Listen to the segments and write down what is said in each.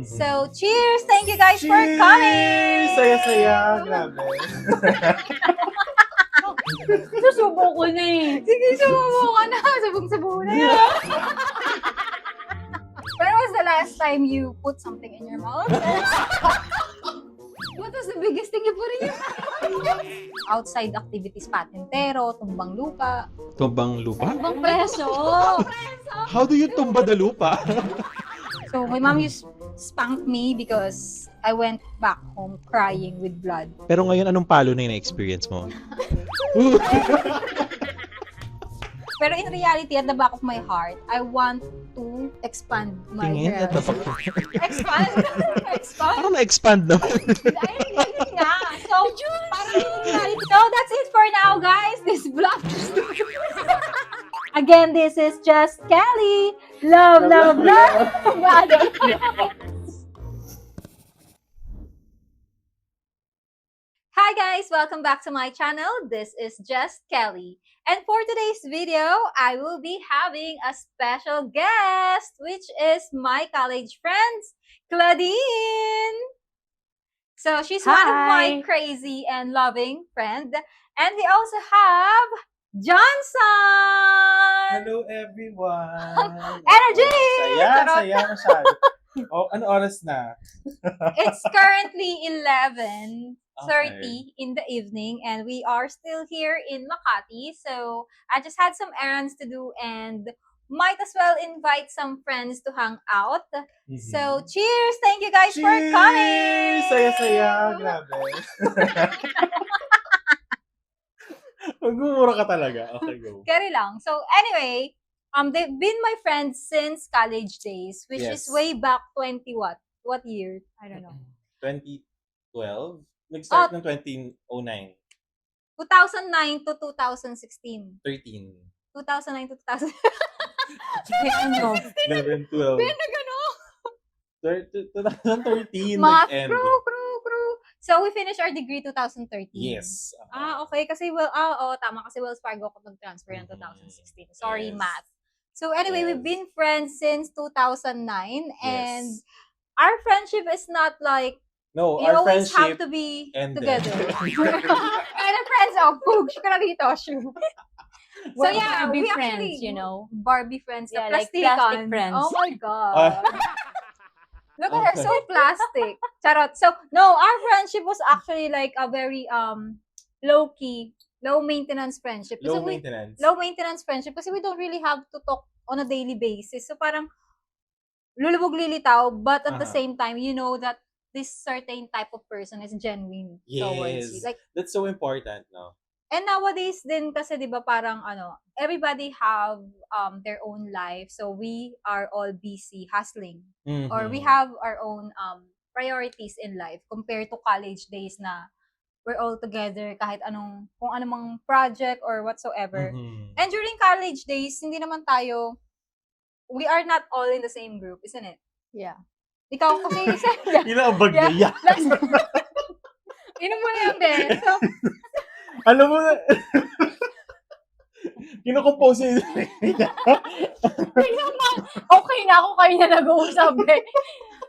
So, cheers! Thank you guys for Cheers! coming! Saya-saya, grabe. Susubo ko na eh. Sige, sumubo ka na. Sabong-sabo na yan. When was the last time you put something in your mouth? What was the biggest thing you put in your mouth? Outside activities, patintero, tumbang lupa. Tumbang lupa? Ibang preso. How do you tumba the lupa? So, my mom used spanked me because I went back home crying with blood. Pero ngayon, anong palo na yung na-experience mo? Pero in reality, at the back of my heart, I want to expand my Tingin at the breasts. back. Expand? Expand? Parang na-expand naman. Ayun nga. So, parang in reality. So, that's it for now, guys. This vlog. Again, this is just Kelly. Love, love, love. Hi guys, welcome back to my channel. This is Just Kelly. And for today's video, I will be having a special guest, which is my college friend, Claudine. So she's one of my Hi. crazy and loving friend. And we also have Johnson! Hello everyone! Energy! Saya, Charot. saya masyado. Oh, ano oras na? It's currently 11:30 Okay. in the evening, and we are still here in Makati. So I just had some errands to do and might as well invite some friends to hang out. So cheers! Thank you guys for coming! Saya-saya, grabe. Magmumura ka talaga. Okay, go. Carry lang. So anyway, they've been my friends since college days, which is Yes. way back 20 what? What year? I don't know. 2012? Nag-start ng 2009. 2009 to 2016. 13. 2009 to 2000. Ano? 11, 12. Pinagano? 2013 Math nag-end. crew. So, we finished our degree 2013. Yes. Okay. Kasi, tama. Kasi Wells Fargo ako nag-transfer ng 2016. Sorry, Yes. math. So, anyway, Yes. we've been friends since 2009. And Yes. our friendship is not like, No, you our always have friendship to be ended. together. And our friends, pug, ka na dito, shoe. So, We're yeah, Barbie we friends, actually, you know? Barbie friends. Yeah, na like plastic plastikan. friends. Oh my God. Ah. Look at her, Okay. so plastic. Charot. So, no, our friendship was actually like a very low-key, low-maintenance friendship. Kasi Low maintenance. low-maintenance friendship kasi we don't really have to talk on a daily basis. So, parang lulubog lilitaw, but at the Uh-huh. same time, you know that this certain type of person is genuine towards you. Yes. Like, That's so important, no? and nowadays din kasi 'di ba parang everybody have their own life. So we are all busy hustling or we Mhm. have our own priorities in life compared to college days na we're all together kahit kung anumang project or whatsoever. Mhm. And during college days, hindi naman tayo, we are not all in the same group, isn't it? Yeah. Ikaw kasi isa, Inabag na Yeah. yan. inom mo na yan, be. So, Alam mo na, kinocompose yun. Okay na ako kayo na nag-uusap eh.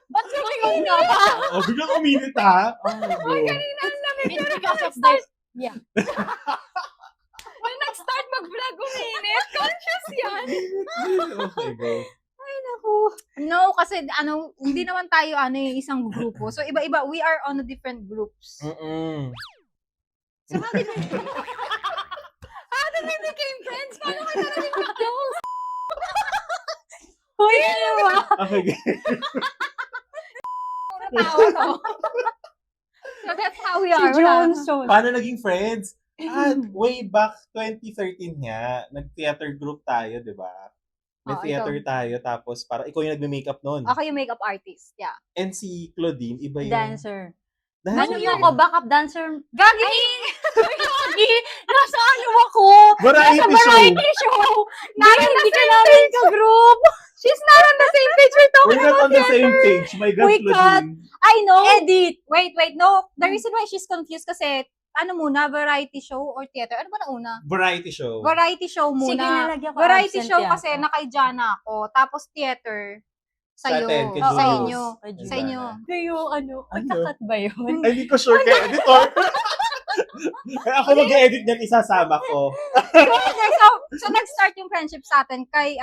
Ba't sumayaw na ba? Oh, biglang uminit ha. Ay, kanina ang lamig. It's Pero because of this. Yeah. when nag-start mag-vlog, uminit. Conscious yan. Okay, go. Ay, naku. No, kasi hindi naman tayo isang grupo. So, iba-iba. We are on the different groups. Mm-mm. So, how did we became friends? Paano ka na naging close? Uy, ano ba? Okay, go. Puro tao, no? So, that's how we Si are. Johnson. Paano naging friends? Way back 2013 nga, nag-theater group tayo, di ba? May Oh, theater tayo, tapos para ikaw yung nagme-makeup noon. Ako yung makeup artist. Yeah. And si Claudine, iba yung... Dancer. Dancer Ano yun. ako? Backup dancer. Gagi! Gagi! Nasa ano ako? Variety Nasa show! variety show! Not on Hindi the ka same namin ka-group! She's not on the same page. We're We're talking not about on the same theater. page. My God, We Claudine. I know. Edit! Wait. No. The reason why she's confused kasi, variety show or theater? Ano ba na una? Variety show. Variety show muna. Sige, nalagyan ko Variety absent show yan. kasi nakaidya na ako. Tapos theater. Sa'yo. atin, kay Sa Julius. inyo. Kay Sa inyo. Kayo, pagkakat ba yun? Ay, hindi ko sure kay editor. Kaya ako mag-edit niyan, isasama ko. So nag-start yung friendship sa atin kay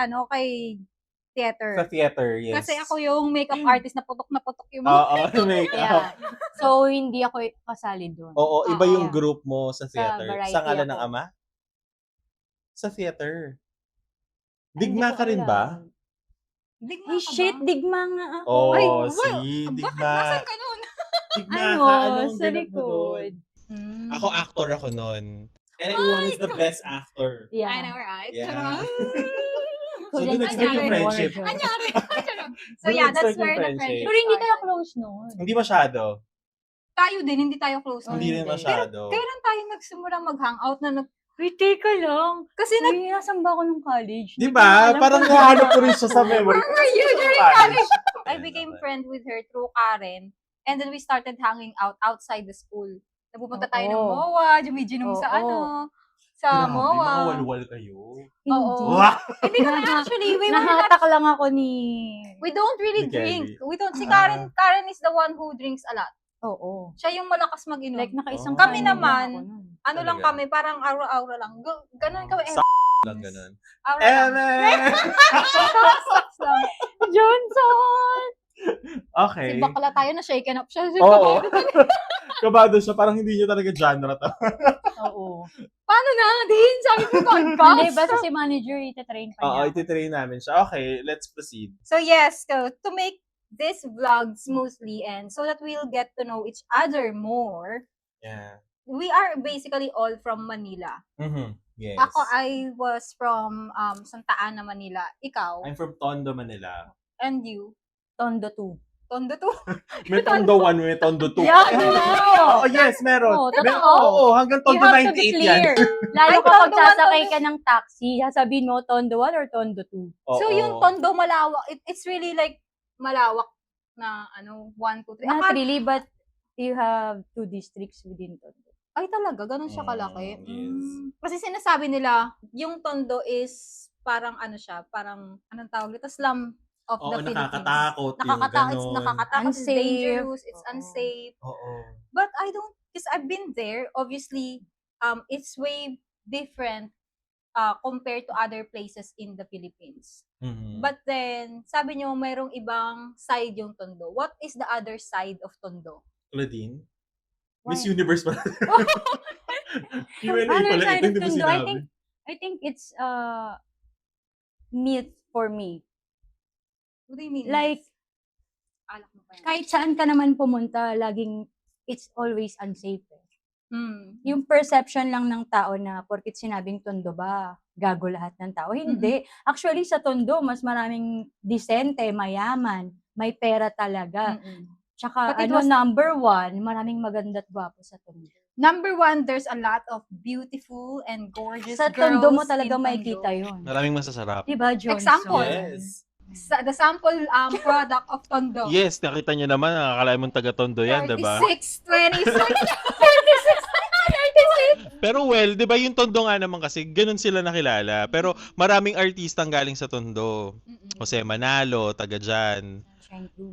theater. Sa theater, yes. Kasi ako yung makeup artist na putok yung mga Oo, makeup. Kaya, so, hindi ako kasali doon. Oo, iba Oo. yung group mo sa theater. variety Sa ngalan ng ako. ama? Sa theater. Ay, hindi Digma ko ka rin alam. ba? Digma Ay, ka ba? shit, digma nga ako. Oo, Ay, Digma. Bakit nasan ka nun? Digma Ano, ka, anong sa ganap mo likod. doon? Ako actor ako nun. And everyone is the best actor. Yeah. I know, right? Yeah. Charot. So, Kulang doon nag-start yung Anyari. friendship. Anyari. Charot. So Doon yeah, nag-start that's yung where the friendship. friendship Pero hindi tayo started. close noon. Hindi masyado. Tayo din, hindi tayo close. Oh, Hindi rin hindi. masyado. Kailan tayo nagsimula mag-hangout na Wait, teka lang. Kasi Uy, nasan ba ako nung college? Di Hindi ko ba? alam Parang kung nahanap ko saan rin siya sa memory. Where were you during college? I became friend with her through Karen. And then we started hanging out outside the school. Napupunta tayo ng Oo. MOA, jumijinom sa Oo. sa Grabe, mga MOA. walwal kayo. Hindi. Oo. Wow! Hindi naman actually, we were not, Nahatak lang ako ni... we don't really Ni Kelly. drink. We don't, si Karen is the one who drinks a lot. Oo. Siya yung malakas mag-inom. Like, nakaisang Kami kanin lang naman, ako nun. ano lang Talaga? kami, parang aura-aura lang. Ganon kami. Lang ganun. Aura lang. Eme! Johnson! Okay. Si bakla tayo na shaken up siya. Oo. Kabado siya. Parang hindi niya talaga genre to. Oo. Paano na? Din, sabi ko podcast. Hindi, basta si manager, itatrain pa Oo, niya. ititrain namin siya. Okay, let's proceed. So yes, so to make this vlog smoothly and so that we'll get to know each other more, Yeah. we are basically all from Manila. Mm-hmm. Yes. Ako, I was from Santa Ana, Manila. Ikaw? I'm from Tondo, Manila. And you? Tondo 2. Tondo too? May Tondo 1, may Tondo 2. Yeah, no. Oo, yes, meron. Oo, May- totoo. Oo, hanggang You Tondo have to be 98 yan. clear. Lalo Ay, kapag Tondo one, sasakay Tondo- ka ng taxi, sasabihin mo Tondo 1 or Tondo 2. Oo. So yung Tondo malawak, it's really like malawak na 1, 2, 3. Not really, but you have 2 districts within Tondo. Ay talaga, ganun siya kalaki. Yes. Kasi sinasabi nila, yung Tondo is parang siya, parang anong tawag dito, slum of Oo, the Philippines. nakakatakot. It's yung nakakatakot, it's Unsafe. dangerous, it's Oo. unsafe. Oo. But I don't, because I've been there, obviously, it's way different compared to other places in the Philippines. Mhm. But then, sabi nyo, mayroong ibang side yung Tondo. What is the other side of Tondo? Claudine? Why? Miss Universe pala. Q&A Other pala. side Ito of hindi mo Tondo, sinabi. I think it's myth for me. What do you mean? Like, Alak mo pa yan. kahit saan ka naman pumunta, laging it's always unsafe. Yung perception lang ng tao na porkit sinabing Tondo ba, gago lahat ng tao. Hindi. Actually, sa Tondo, mas maraming disente, mayaman, may pera talaga. Tsaka, But it was- number 1, maraming maganda't gwapo sa Tondo. Number 1, there's a lot of beautiful and gorgeous Sa girls Tondo mo talaga in makikita Tondo. yun. Maraming masasarap. Diba, Johnson? Example. Yes. The sample product of Tondo. Yes, nakita nyo naman, nakakalain mong taga-Tondo yan, diba? 36, 26, Pero well, 'di ba yung Tondo nga naman kasi ganun sila nakilala. Pero maraming artistang galing sa Tondo. Jose Manalo, taga diyan.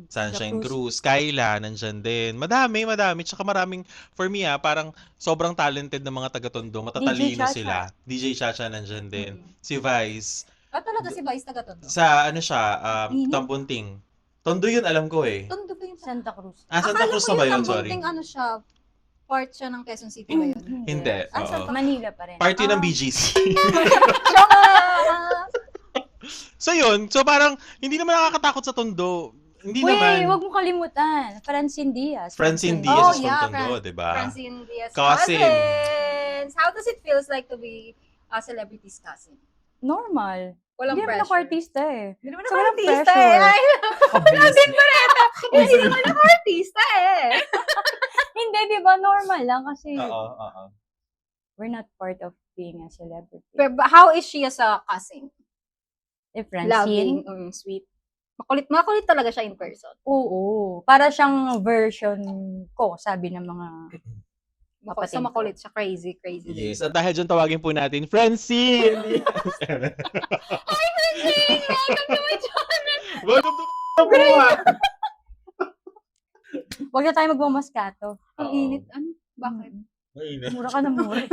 Sunshine Cruz, Kyla, nandyan din. Madami. Tsaka maraming, for me parang sobrang talented ng mga taga Tondo. Matatalino DJ Chacha. sila. DJ Chacha nandyan din. Si Vice. talaga si Vice taga Tondo. Sa siya, Nino? Tambunting. Tondo yun, alam ko eh. Tondo ba yung Santa Cruz. Santa Cruz na ba yun? Sorry. siya, part siya ng Quezon City ba yun? Hindi. Ah, Oo. Manila pa rin. Part yun ng BGC. Tsaka, So yun, so parang hindi naman nakakatakot sa Tondo. Hindi Uy, naman. huwag mo kalimutan. Francine Diaz. Francine Oh, Diaz is from yeah, Tondo, di ba? Francine Diaz Cousin. cousins. How does it feels like to be a celebrity's cousin? Normal. Walang Hindi naman ako pressure. artista eh. Hindi naman So, ako walang artista pressure. eh. Ay, Claudine Barreta. Hindi naman ako artista eh. Hindi, di ba? Normal lang kasi Oo. we're not part of being a celebrity. Pero how is she as a cousin? Eh, Loving, Francine? sweet. Makulit talaga siya in person. Oo. Para siyang version ko, sabi ng mga kapatid So ko. makulit siya. Crazy. Yes, at dahil dyan tawagin po natin, Francine! Welcome to my channel. Welcome to Kabuha! Huwag na tayo magmamaskato. Ang Oo. init. Ano? Bakit? Mainit. Mura ka na mura.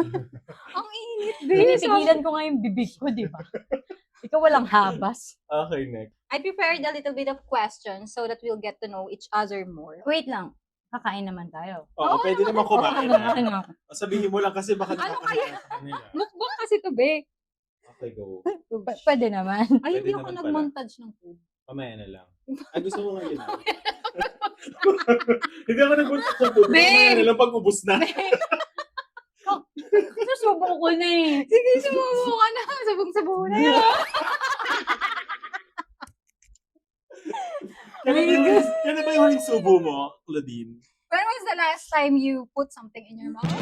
Ang init, babe. Pinipigilan ko nga yung bibig ko, di ba? Ikaw walang habas. Okay, next. I prepared a little bit of questions so that we'll get to know each other more. Wait lang. Kakain naman tayo. Oo, pwede naman kumain. Ano? Sabihin mo lang kasi baka Ano nakakaya sa kanila. Mukbang kasi to, babe. Okay, go. Pwede naman. Ay, hindi Pwede ako naman pala. nag-montage ng food. Mamaya na lang. Ay, gusto mo ngayon. Hindi ako nagpunta sa food. Babe! Mamaya na lang pag ubus na. Susubok ko na eh. Sige, sumubo ka na. Sabong-sabo na yan. Kailan ba yung huling subo mo, Claudine? When was the last time you put something in your mouth?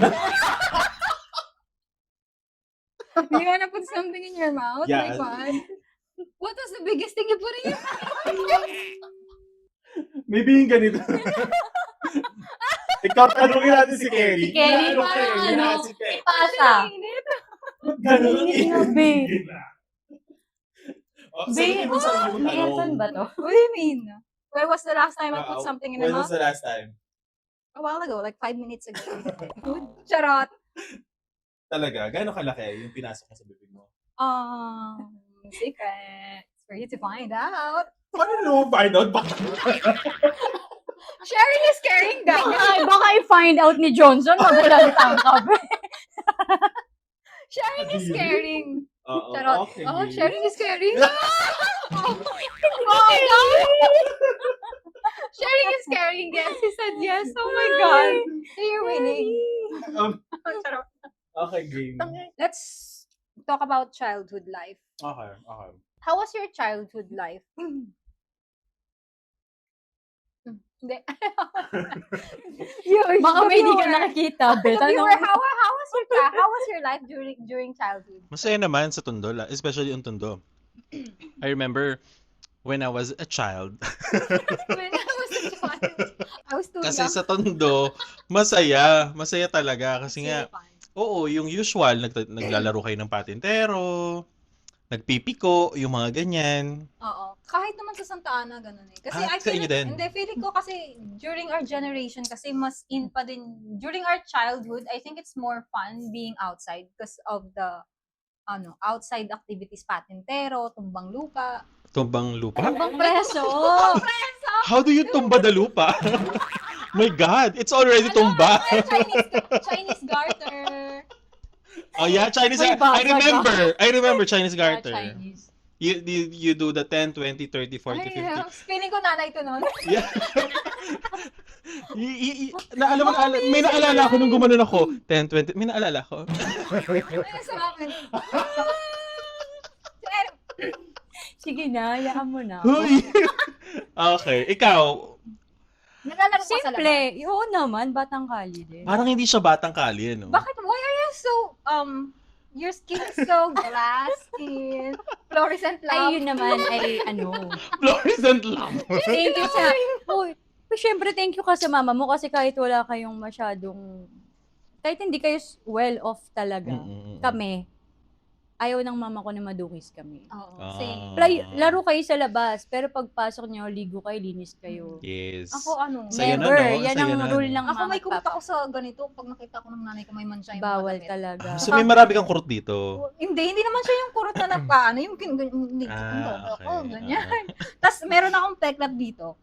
You wanna put something in your mouth? Yeah. Like what? What was the biggest thing you put in your mouth? Maybe yung ganito. Ikaw, tanongin natin si Kelly. Si Kelly, Ano parang Kelly? ano, Si Kelly. Pasa. Ganun ang Init na, babe. Oh, Babe, sabihin mo sa iyo yung may tanong. aircon ba to? What do you mean? When was the last time I put Wow. something in my When was mouth? the last time? A while ago, like 5 minutes ago. Charot. Talaga? Gano'ng kalaki yung pinasok mo sa bibig mo? Secret. For you to find out. Paano mo find out? Baka Sharing is caring, guys. Baka i-find out ni Johnson, magulang tangkap. Sharing is caring. Oo, Charot. okay. Oh, sharing is caring. Oh my God. Sharing is caring. Yes, he said yes. Oh my God. So you're winning. Charot. Okay, game. Let's talk about childhood life. Okay, okay. How was your childhood life? Hindi. Baka may hindi ka nakikita, Bet. How was your life during childhood? Masaya naman sa Tondo, especially yung Tondo. I remember when I was a child. When I was a child, I was too Kasi young. sa Tondo, masaya. Masaya talaga. Kasi nga, Really fun. oo, yung usual, naglalaro kayo ng patintero, nagpipiko, yung mga ganyan. Oo. Kahit naman sa Santa Ana, ganun eh. Kasi I Ah, sa feel inyo din? Hindi, feeling ko kasi during our generation, kasi mas in pa din, during our childhood, I think it's more fun being outside because of the, outside activities, patintero, tumbang lupa. Tumbang lupa? Tumbang preso. How do you tumba the lupa? My God, it's already tumba. Chinese garter. Oh yeah, Chinese May garter. basa I remember Chinese garter. Chinese. You do the 10, 20, 30, 40, Ay, 50. feeling ko nanay to nun. Yeah. May naalala ako nung gumanon ako. 10, 20. May naalala ako. Ay, sa akin. Sige na, hayaan mo na. Huy. Okay, ikaw, Nalalaro ko sa labas. Simple. Oo naman, batang kali din. parang hindi siya batang kali, no? Bakit? Why are you so, your skin is so glass skin, fluorescent Ay, lamp. yun naman ay ano. Fluorescent lamp. Thank you sa... Uy, syempre thank you ka sa mama mo kasi kahit wala kayong masyadong... Kahit hindi kayo well-off talaga. Kami, ayaw ng mama ko na madukis kami. Oo, Ah. same. Laro kayo sa labas, pero pagpasok niyo, ligo kayo, linis kayo. Yes. Ako Sa'yo na, Never. no? Yan Sa'yo ang na, rule no? ng Ako mama may at kumot papa. ako sa ganito pag nakita ko ng nanay ko may mansya yung mga Bawal damit. talaga. So may marami kang kurot dito. Hindi naman siya yung kurot na napaano, yung hindi Ah, ako, okay. ganyan. Tapos meron akong peklat dito.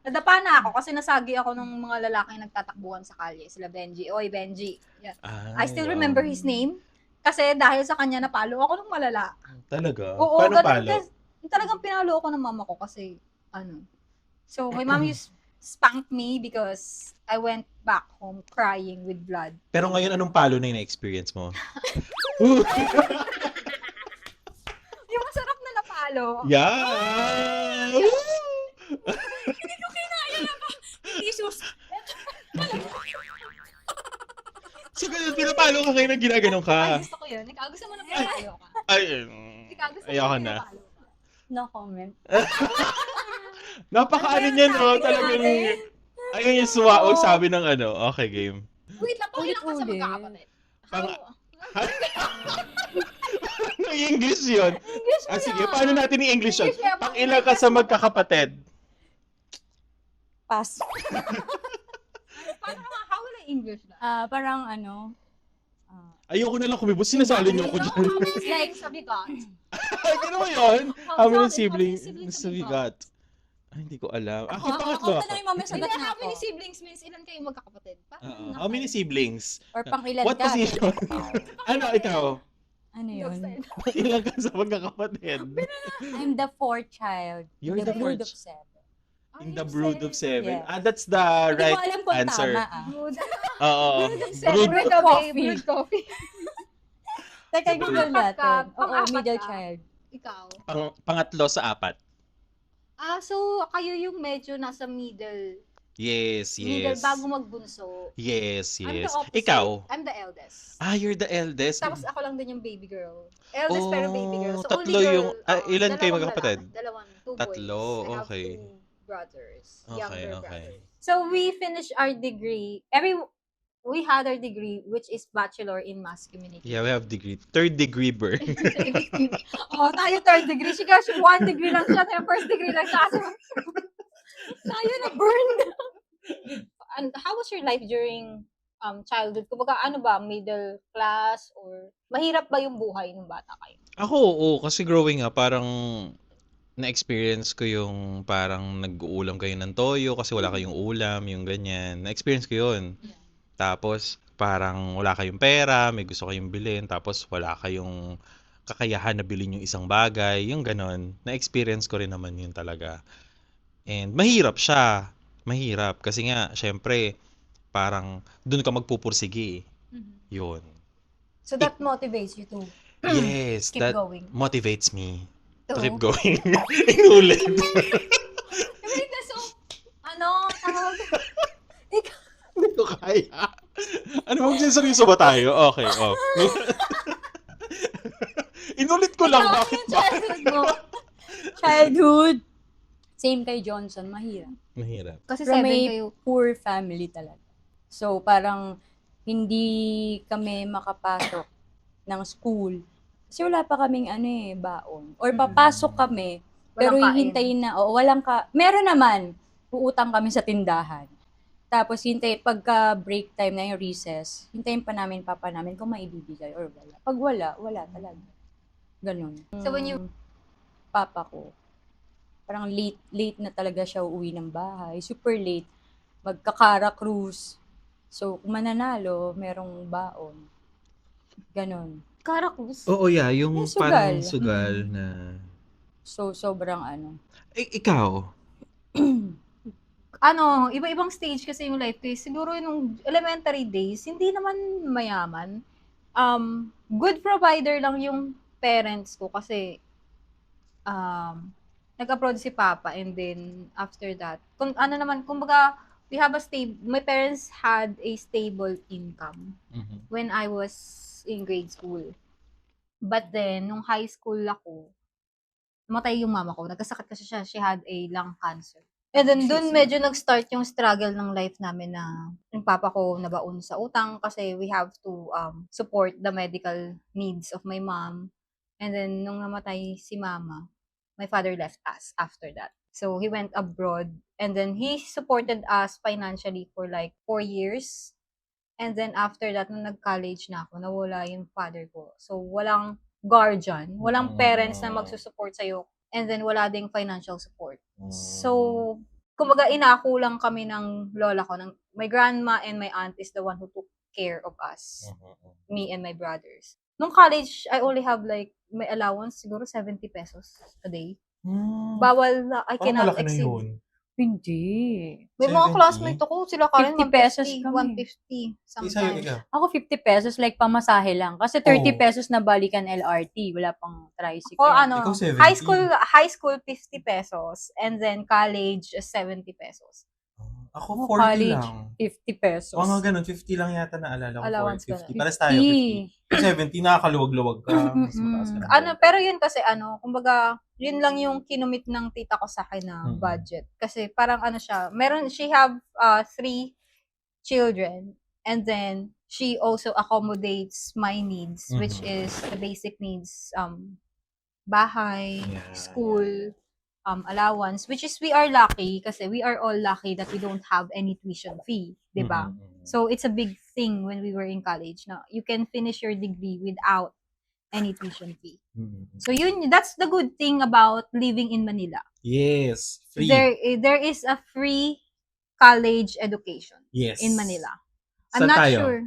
Nadapa na ako kasi nasagi ako ng mga lalaking nagtatakbuhan sa kalye. Sila Benji. Oy, Benji. Yan. I still remember his name. Kasi dahil sa kanya napalo ako ng malala. Talaga? Oo, Paano ganun. palo? Kasi, talagang pinalo ako ng mama ko kasi, So, my mom used spanked me because I went back home crying with blood. Pero ngayon, anong palo na yung na-experience mo? Yung masarap na napalo. Yeah! Jesus! So, ganun, pinapalo ka ngayon na ginaganon Ay, ka. gusto ko yun. Ikaw, gusto mo na pinalo ka. Ay, Ikaw, gusto mo ayoko na na. pinalo ka. No comment. Napaka-ano niyan, no? Talagang, ayun yung suwaog sabi ng ano. Okay, game. Wait lang, pakilang ka sa Ulit-ulit. magkakapatid. Pang- English yun. English mo Ah, sige, na. paano natin i-English yun? English kaya Pang ilan ka sa magkakapatid? Pass. Paano ka how will I English na? Parang ano, Ayoko na lang kumibos. Sinasali niyo ako dyan. It's like sa bigat. Ay, gano'n ba yun? How many siblings siblings have you got? Ay, hindi ko alam. Ako, ako pangatlo na ako. lang yung mamaya Hindi, sagot na how ako. many siblings means ilan kayo magkakapatid? Oo. How many siblings? Or pang ilan What ka? position? Ano, ikaw? Ano yun? Ilan ka sa magkakapatid? I'm the fourth child. You're the brood fourth. of 7. In the brood of 7. Yeah. That's the Hindi right ko alam kung answer. tama Brood. Oo. Brood Brood. coffee. Brood coffee. Teka, Google Pang-apat ka. natin. Oo, Pang-apat middle ka. child. Ikaw. Pangatlo sa 4. So kayo yung medyo nasa middle. Yes, Middle yes. bago magbunso. Yes, I'm the yes. opposite. Ikaw? I'm the eldest. You're the eldest. Tapos ako lang din yung baby girl. Eldest pero baby girl. So tatlo only girl. yung... ilan kayo dalawang magkakapatid? lalaki. Dalawang, 2 Tatlo, boys. I have okay. 2 brothers. Okay, Younger okay. brothers. So we finished our degree. We had our degree which is Bachelor in Mass Communication. Yeah, we have degree. 3rd degree burn. Tayo 3rd degree. She got 1 degree lang siya. Tayo 1st degree lang siya. Tayo na burn. And how was your life during childhood? Kumbaga, ano ba, middle class or mahirap ba yung buhay ng bata kayo? Ako, oo. Kasi growing up, parang na-experience ko yung parang nag-uulam kayo ng toyo kasi wala kayong ulam, yung ganyan. Na-experience ko yun. Yeah. Tapos, parang wala kayong pera, may gusto kayong bilhin, tapos wala kayong kakayahan na bilhin yung isang bagay, yung ganon. Na-experience ko rin naman yun talaga. And mahirap siya. Mahirap. Kasi nga, syempre, parang doon ka magpupursige. Yun. So that motivates you to Yes, keep that going. motivates me to So, keep going. Inulit. So, ano, tawag? Hindi ko kaya. Ano, magsiseryoso ba tayo? Okay, oh. Inulit ko lang. Ikaw, Bakit yung ba? childhood mo. Childhood. Same kay Johnson, mahirap. Mahirap. Kasi From 7 a kayo. poor family talaga. So, parang hindi kami makapasok ng school. Kasi wala pa kaming baon. Or papasok kami, pero Walang kain. hihintayin na, meron naman, uutang kami sa tindahan. Tapos pagka break time na yung recess, hintayin pa namin papa namin kung maibibigay or wala. Pag wala talaga. Ganun. So when you, Papa ko, parang late na talaga siya uuwi ng bahay. Super late. Magkakara cruise. So, kung mananalo, merong baon. Ganon. Karakus. Oo, yeah. Yung Yung sugal. parang sugal na... So, sobrang Ikaw? Iba-ibang stage kasi yung life ko. Siguro nung elementary days, hindi naman mayaman. Good provider lang yung parents ko kasi nag-abroad si Papa and then after that, kumbaga, my parents had a stable income when I was in grade school. But then, nung high school ako, namatay yung mama ko. Nagkasakit kasi siya. She had a lung cancer. And then, dun medyo nag-start yung struggle ng life namin na yung papa ko nabaon sa utang kasi we have to support the medical needs of my mom. And then, nung namatay si mama, my father left us after that. So, he went abroad and then he supported us financially for like 4 years. And then, after that, nung nag-college na ako, nawala yung father ko. So, walang guardian, walang parents na magsusupport sa'yo. And then, wala ding financial support. So, kumbaga, inako lang kami ng lola ko. My grandma and my aunt is the one who took care of us. Me and my brothers. Nung college, I only have like, my allowance, siguro 70 pesos a day. Bawal na, I Parang cannot malaki na exceed. yun. Hindi. May mga 70? classmate ako, sila Karen, 50 pesos 150, kami. 150 Isa yung sometimes. ikaw. Ako 50 pesos, like pamasahe lang. Kasi 30 Oh. pesos na balikan LRT. Wala pang tricycle. O Ikaw 70. high school 50 pesos and then college 70 pesos. Ako Ako 40 college, lang. 50 pesos. Mga ganun, 50 lang yata naalala ko. Allowance 50. ganun. Pares tayo, 50. 70, nakakaluwag-luwag ka. Mas mataas ka na. Pero yun kasi kumbaga, yun lang yung kinumit ng tita ko sa akin na budget. Kasi parang siya, she have 3 children and then she also accommodates my needs, which is the basic needs, bahay, Yeah, school, allowance, which is we are lucky kasi we are all lucky that we don't have any tuition fee, 'di ba? So it's a big thing when we were in college na you can finish your degree without any tuition fee. So that's the good thing about living in Manila. Yes, free. There is a free college education Yes. in Manila. Saan I'm not tayo? sure.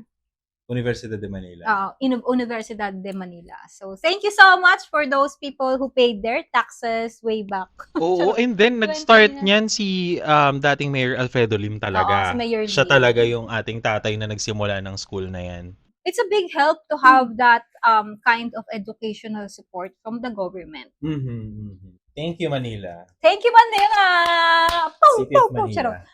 Universidad de Manila. Universidad de Manila. So, thank you so much for those people who paid their taxes way back. Oo, and then nag-start 20 niyan si dating Mayor Alfredo Lim talaga. Oo, si Mayor Siya Lim. talaga yung ating tatay na nagsimula ng school na yan. It's a big help to have that kind of educational support from the government. Thank you, Manila. Thank you, Manila! City of Manila. Charot.